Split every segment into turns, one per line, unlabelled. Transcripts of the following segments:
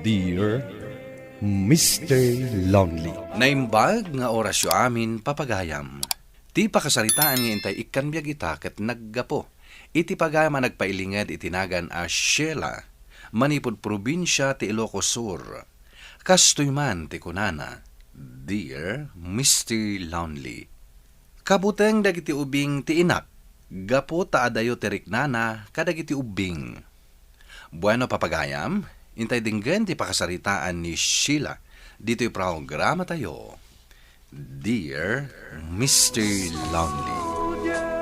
Dear Mr. Lonely.
Naimbag nga orasyo amin papagayam. Ti pakasaritaan nga intay ikanbyag ita ket naggapo. Iti pagayam nagpailingad itinagan a Sheila. Manipod probinsya ti Ilocos Sur. Kastoy man ti kunana. Dear Mr. Lonely. Kabuteng dagiti ubing ti inak. Gapo ta adayo ti riknana kadagiti ubing. Bueno papagayam, intay dinggan ti pakasaritaan ni Sheila. Dito'y programa tayo. Dear Mr. Lonely.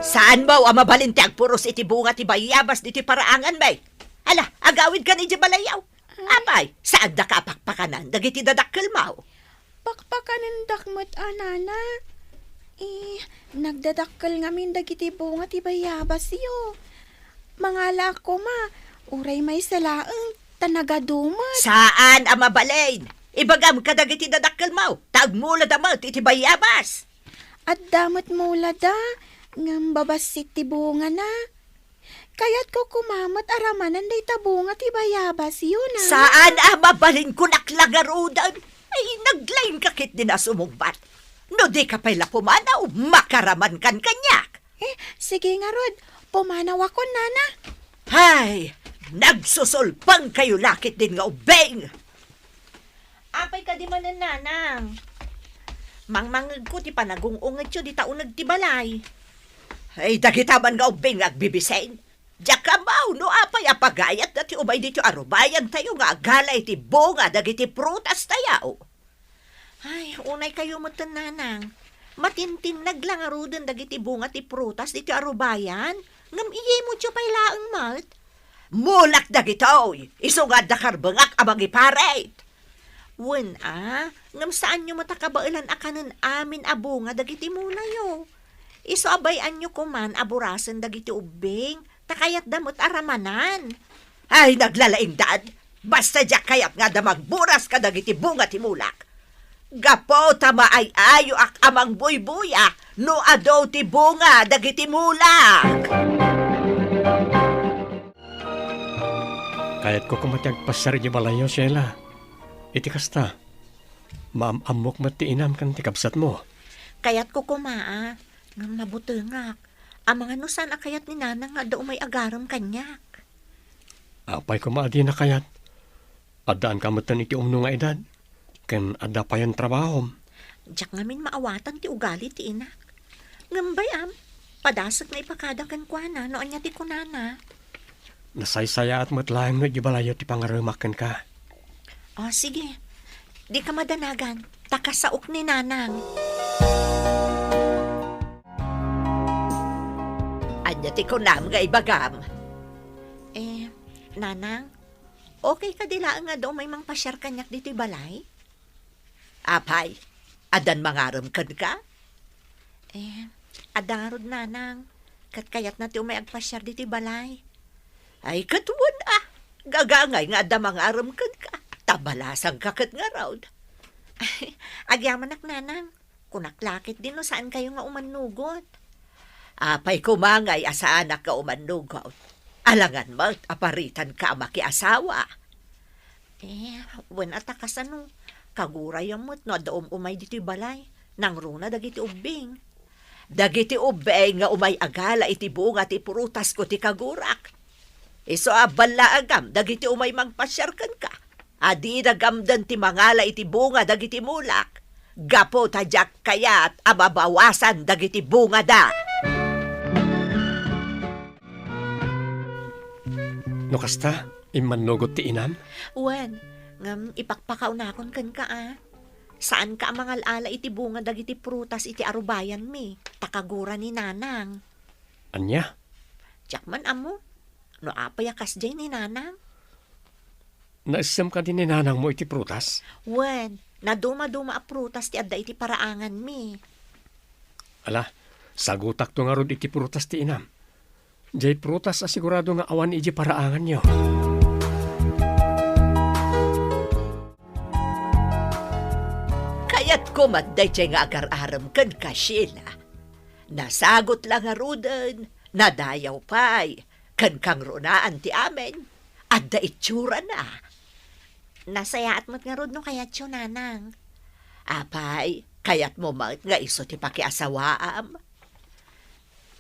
Saan ba ang mabalinti ang puros iti bunga ti bayabas diti paraangan bay? Hala, agawid ka ni di balayaw. Apay, saan da ka pakpakanan dagiti dadakkel mau?
Pakpakanan dakmat anana. Nagdadakkel ngamin dagiti bunga ti bayabas yo. Mangala ko ma, uray may salaeng tanagadumat.
Saan ang mabalain? Ibagam ka dagiti dadakkel mau. Tagmula damat iti bayabas.
At damat mula da, ngam babasit ti bunga na. Kaya't ko kumamat aramanan day tabunga ti bayabas yun ah.
Saan ang mabalin ko naklagarudan? Ay, naglain kakit din na sumungbat. No di ka pala pumanaw, makaraman kan kanyak.
Sige nga Rod, pumanaw ako nana.
Hay, nagsusulpang kayo lakit din nga ubeng.
Apay ka di manan nanang.
Mangmangag ko ti panagungungad yo di taon nagtibalay. Ay, dagitaman nga ubeng agbibisain. Diyak ka mau, no apay apagayat na ti umay dito arubayan tayo nga agalay ti bunga dagiti prutas tayaw. Ay, unay kayo mo nanang. Matintin naglangarudan dagiti bunga ti prutas dito arubayan. Ngam iye mo tiyo pay laang mat. Mulak dagitoy, isungad da karbangak amang iparate. Wen ngam saan nyo matakabailan akanon amin abunga dagiti mulayo. Iso abayan nyo kuman aburasan dagiti ubing, takayat damot aramanan. Ay, naglalaing dad, basta diyak kayat nga damagburas ka dagiti bunga ti mulak. Gapo tama ay ayo ak amang buybuya, no adaw ti bunga dagiti mulak.
Kayat ko kumatyag pasar di balayo, Sheila. Iti kasta, maamamok matiinam kan ti kabsat mo.
Kayat ko kumaa, nga mabutengak. Ang mga nusan akayat ni nanang nga daw may agaram kanyak.
Apay ko maadi na kayat. Adaan kamatan iti umno nga edad. Ken ada pa yung trabaho.
Diyak ngamin maawatan ti ugali ti inak. Ngambay padasag na ipakada kan kuana, noon niya ti kunana.
Nasaysaya at matlayang no di balayo ti pangarumakan ka.
O sige, di ka madanagan, takasaok ni nanang. Anya ti kunam nga ibagam. Nanang, okay ka dila nga daw may mang pasyar kanyak dito'y balay? Apay, adan mangaram kan ka? Adarod nanang, kat kayat na ti umay agpasyar dito'y balay. Ay, katuwan gagangay nga ada mangaram kan ka. Tabalasang kakat nga raud. Agyaman ak nanang, kunaklakit din no saan kayo nga umanugot. Apay kumangay asaan ka umanugot. Alangan mo, aparitan ka makiasawa. Wen atakasan no, kaguray amot no, daom umay dito'y balay, nang runa dagiti ubing. Dagiti ubing nga umay agala iti bunga ti purutas ko ti kagurak. Iso abala agam, dagiti umay mangpasyarkan ka. Adi nagamdan ti mangala iti bunga dagiti mulak. Gapo tadyak kayat amabawasan dagiti bunga da.
No kasta, imanugot ti inam?
Wen, ngam ipakpakaw na akon kan ka Saan ka mangal ala iti bunga dagiti prutas iti arubayan mi? Takagura ni nanang.
Anya?
Jakman amo, no apayakas jay ni nanang?
Naisam ka din ni nanang mo iti prutas?
Wen, naduma-duma a prutas ti adda iti paraangan mi.
Ala, sagutak to nga rod iti prutas ti inam. Jay prutas asigurado nga awan iti paraangan nyo.
Kaya't kumadday jay nga agar-aram kan ka, Sheila. Nasagot lang nga rudan, nadayaw pa'y, kan kang runaan ti amin, adda itsura na. Nasayaat mo't nga rod no kayat yun, nanang. Apay, kayat mo mat nga iso ti pakiasawaam.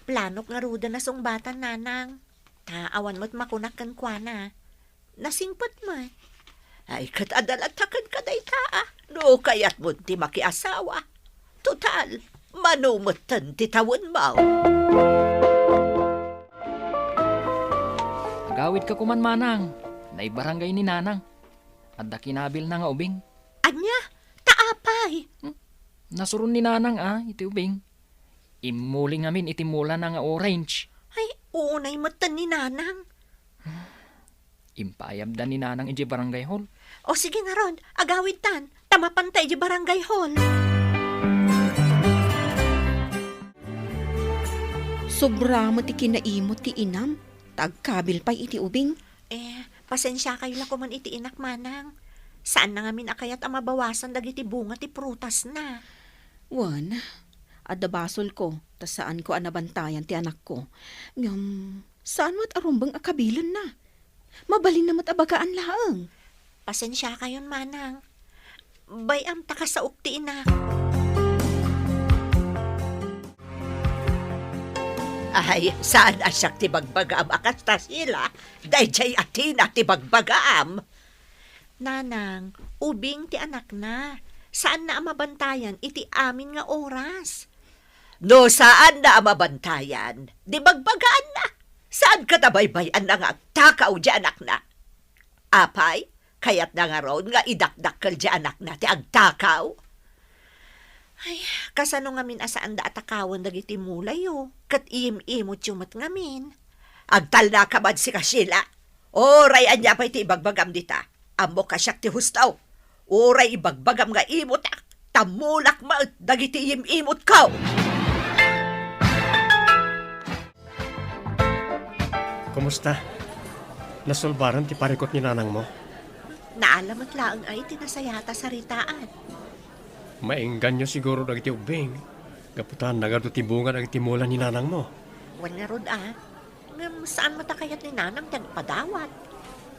Planok nga ruda na sungbatan, nanang. Taawan mo't makunak kan kwa na. Nasingpat man. Ay, kat adalatakan ka day taa. No, kayat mo ti makiasawa. Total, manumutan ti tawon mo.
Agawid ka kuman manang, naibarangay ni nanang. At kinabil na nga ubing.
Anya, taapay.
Nasuron ni nanang iti ubing. Imuling amin itimula na nga orange.
Ay, unay matan ni nanang.
Impayab da ni nanang iti barangay hall.
O sige nga ron, agawid tan. Tamapantay di barangay hall.
Sobra mo ti kinaimot ti inam. Tagkabil pa'y iti ubing.
Pasensya kayo lang kuman iti inak manang. Saan na ngamin akayat ang mabawasan dagiti bunga ti prutas na.
Wan, adabasol ko, tas saan ko anabantayan ti anak ko. Saan mo't arumbang akabilan na? Mabalin na mo't abagaan laang.
Pasensya kayon manang. Bayam taka sa ukti inak. Ay, saan asyak ti bagbagaam akas ta sila? Dayjay atina ti bagbagaam. Nanang, ubing ti anak na. Saan na amabantayan iti amin nga oras? No, saan na amabantayan? Di bagbagaan na. Saan ka tabaybayan na nga takaw di anak na? Apay, kayat na nga ron nga idakdakkel di anak na ti agtakaw. Ay, kasano ngamin asaan da atakawan dagiti mulay yo. Kat iim-imot yumat ngamin. Agtal na kabad si Kasila. Oray anya pa iti ibagbagam dita. Amo kasyak ti hustaw. Oray ibagbagam nga imot ak. Tamulak maut dagiti iim-imot ko.
Kumusta? Nasulbaran ti parikot ni nanang mo?
Naalamat laang ay tinasayata sa ritaan.
Mainggan nyo siguro dagiti ubing. Gaputan nagado ti bunga dagiti mula ni nanang mo.
Wan nga rod ngam saan matakayat ni nanang tagpadawat.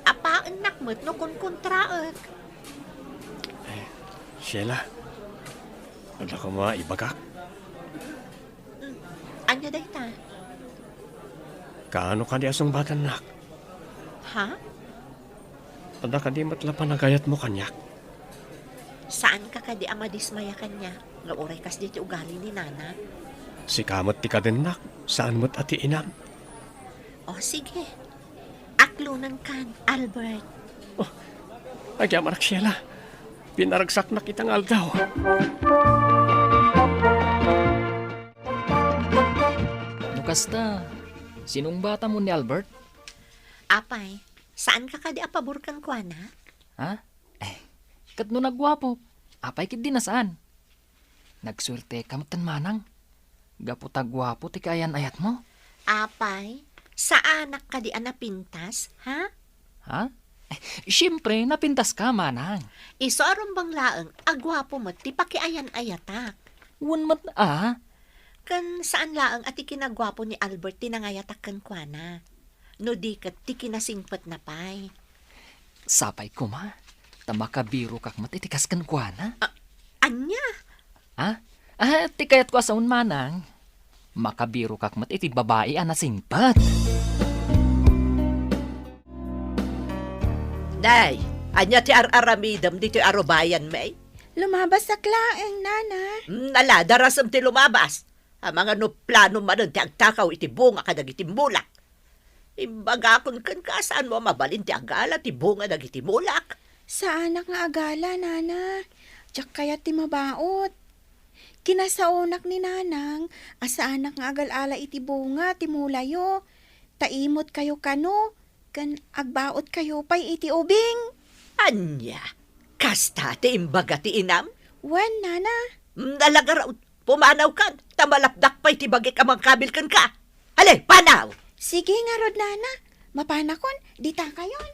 Apaan nakmet no kun kontraak.
Sheila, wala ka maibagak.
Anya day ta?
Kaano ka di asong batan nak?
Ha?
Ada ka di matlapan nagayat mo kanyak.
Saan ka kadi ang madismaya kanya? Nga oray kas dito ugali ni nana?
Si kamot ti kadenak, saan mo't ati inam?
O sige. Aklunan kan, Albert.
Agyam anak Sheila, pinaragsak na kitang aldaw.
Kasta, sinong bata mo ni Albert?
Apay, saan ka kadi apaburkan kwa na?
Ha? Kat no nagwapo, apay kit di nasaan. Nagswerte ka matan manang. Gaputa gwapo ti kayan ayat mo.
Apay, sa anak ka di anapintas, ha?
Ha? Siyempre, napintas ka manang.
Iso aron bang laeng, agwapo mo ti pakiayan ayatak.
Wan mat
Kan saan laeng at ikinagwapo ni Albert tinangayatak kan kwa na. No di kat ti kinasingpat na pay.
Sapay ko ma. Tamakabiro kak matitikas kan kwa na.
Anya?
Ha? Tikayat ko asaun manang. Makabiro kak mat iti babae anasingpat.
Day, anya ti ar-aramidam dito arobayan may?
Lumabas sa klaeng, nana.
Naladarasam ti lumabas. Ang mga no plano man ti agtakaw iti bunga kadag iti mulak. Imbagakon kan ka saan mo mabalin ti agala ti bunga dag iti mulak.
Sa anak nga agala, nana. Diyak kaya ti mabaot. Kinasaunak ni nanang, asa anak nga agal-ala iti bunga, ti mulayo. Taimot kayo kano, kan agbaot kayo pa'y iti ubing.
Anya, kasta ti imbaga ti inam?
Wan, nana.
Nalagaraw, pumanaw kan, tamalapdak pa'y ti bagik amang kabil kan ka. Halay, panaw!
Sige nga, Rod, nana. Mapanakon, dita kayon.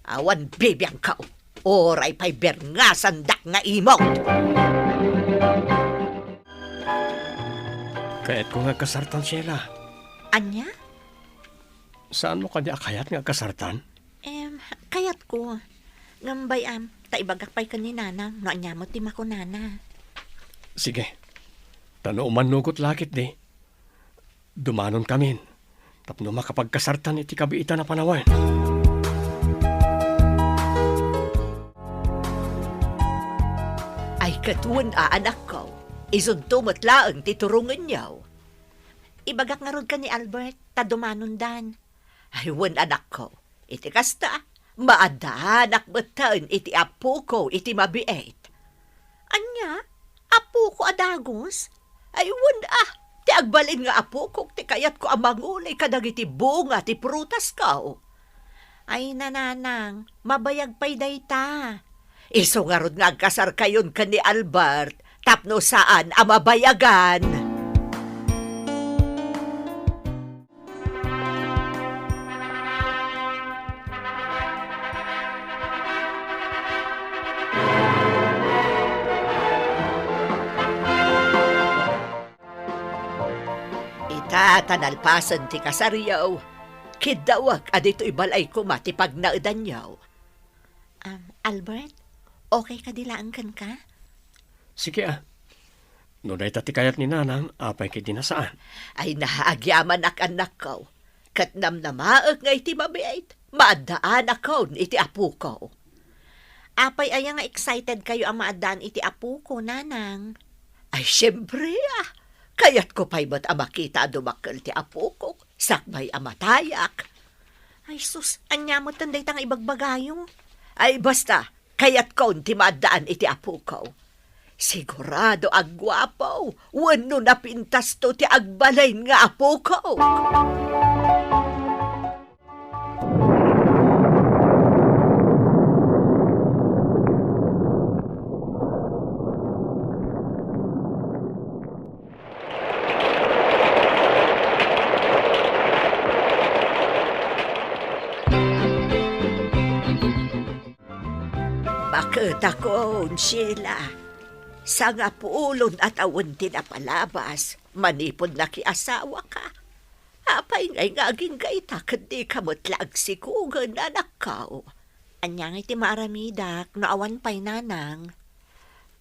Awan bibiyang kao. Oray pa'y berngasan dak nga imot.
Kaya't ko nga kasartan, Sheila.
Anya?
Saan mo kanya akayat nga kasartan?
Kayat ko. Ngambay taibagak pa'y kaninanang, no anyamot ti makunana.
Sige. Tano umanugot lakit di. Dumanon kami. Tapno makapagkasartan iti kabiitan na panawan.
Ay katuan anak ko. Isuntumot laang titurungan niyaw. Ibagak nga ron ka ni Albert, tadumanon dan. Ay wan anak ko. Iti kasta, maadanak batan iti apo ko iti mabiet. Anya, apo ko adagos? Ay wan ti agbalin nga apo ko, ti kayat ko amangulay kadag iti bunga, ti prutas ka. Ay nananang, mabayag pa'y dayta. Iso nga ron nga agkasar kayon ka ni Albert, tapno saan amabayagan. Tanalpasan ti kasaryaw. Kidawag adito ibalay ko mati pag naudan yaw. Albert, okay ka dilaan kan ka?
Sige No day tati kayat ni nanang, apay kay dinasaan.
Ay nahaagyaman anak ko. Katnam na maag nga iti mabait. Maadaan ako iti apo ko. Apay aya nga excited kayo ang maadaan iti apo ko, nanang. Ay syempre Kayat ko pa'y ba't makita dumakal ti apo ko, sakbay amatayak. Ay sus, anyamot tanday tang ibagbagayo. Ay basta, kayat ko ti maadaan iti apo ko. Sigurado agwapo, wano na pintas to ti agbalay nga apo ko. Bakit ako, Sheila? Sa nga puulon at awan tinapalabas, manipod na kiasawa ka. Apay ngay nga aging gaita, kundi kamutlag si kugan anak ka. Anyang iti maramidak, no awan pa'y nanang.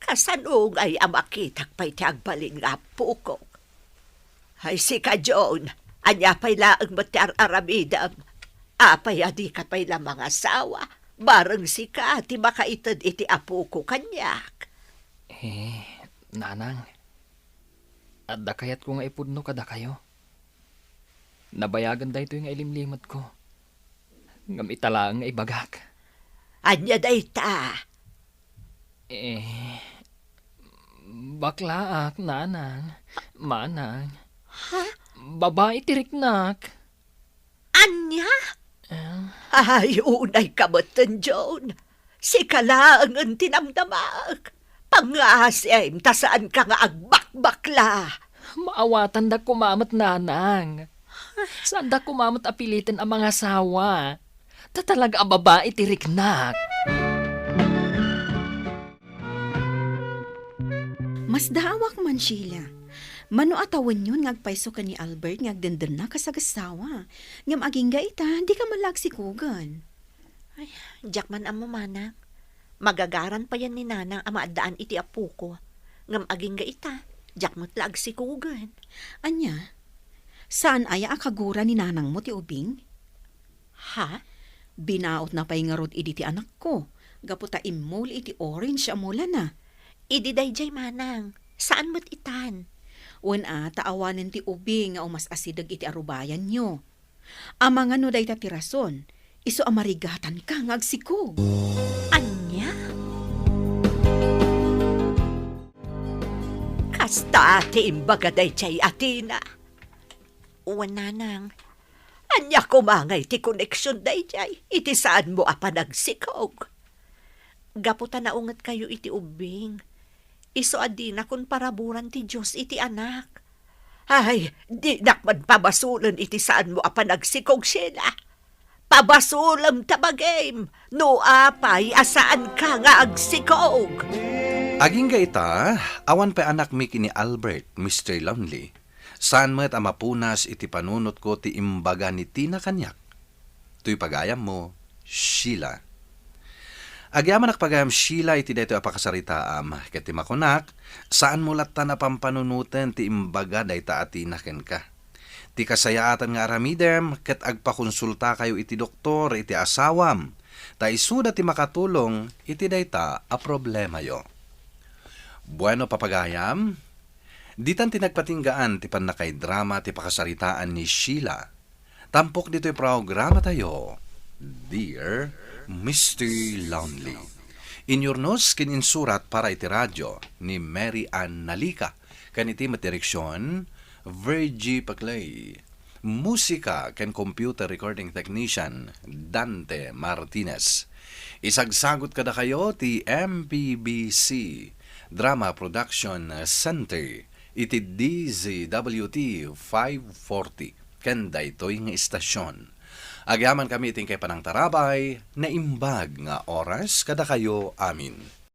Kasanong ay amakitak pa'y tiagbalin nga pukok. Ay si ka, John, anya pa'y laang mati aramidam. Apay adi ka pa'y lamang asawa. Barang si ka, ti makaitad iti apo ko kanyak.
Nanang, adda kayat ko nga ipudno kada kayo. Nabayagan da ito yung ilimlimot ko. Ngam itala nga ibagak.
Anya day ta?
Baklaak, nanang, manang.
Ha?
Babae tiriknak.
Anya? Ay, unay kabatan, John. Si kalaang ang tinamdamak. Pangasem, tasaan ka nga agbakbakla.
Maawatan da kumamat, nanang. Saan da kumamat apilitin ang mga asawa? Tatalaga ang babae tiriknak.
Mas daawak man, Sheila. Mano atawan yun ngagpaiso ka ni Albert ngagdenden na kasagasawa. Ngam aging gaita, di ka malagsikugan.
Ay, jak man ang mamana. Magagaran pa yan ni nanang amaadaan iti apo ko. Ngam aging gaita, jak mo't lag sikugan.
Anya, saan aya akagura ni nanang mo ti ubing?
Ha?
Binaot na pa'y ngarod idi ti anak ko. Gaputa imol iti orange amula na.
Idi dayjay manang. Saan mo't itan?
Taawanin ti ubing nga umas asidag iti arubayan nyo. Amang ano day tatirason, iso amarigatan ka ngagsikog.
Anya? Kasta ati imbaga dayjay atina. Uwan nanang. Anya kumangay ti koneksyon dayjay. Iti saan mo apanagsikog. Gaputa na ungat kayo iti ubing. Iso adina kun paraburan ti Diyos iti anak. Ay, di nakman pabasulan iti saan mo apanagsikog sila. Pabasulam tabagim, no apay asaan ka nga agsikog.
Aging gaita, awan pa anak mi kini Albert, Mr. Lonely. Saan mo't amapunas iti panunot ko ti imbaga ni Tina kanyak. Tuy pagayam mo, Sheila. Agyaman nakpagayam Sheila iti daytoy apakasaritaam, ket ti makunak, saan mo latta na pampanunutan ti imbaga dayta ati naken ka. Ti kasayaatan nga aramidem, ket agpakonsulta kayo iti doktor, iti asawam, ta isuda ti makatulong, iti dayta a problema yo. Bueno papagayam, ditan tinagpatinggaan ti panakay drama ti pakasaritaan ni Sheila. Tampok dito'y programa tayo, Dear Mr. Lonely. Inyornos kininsurat para iti radyo ni Mary Ann Nalica. Kaniti matireksyon, Virgie Paclay. Musika ken computer recording technician, Dante Martinez. Isagsagot kada kayo ti MPBC Drama Production Center. Iti DZWT 540. Ken daytoy nga istasyon. Agyaman kami iting kay panang tarabay na imbag nga oras kada kayo amin.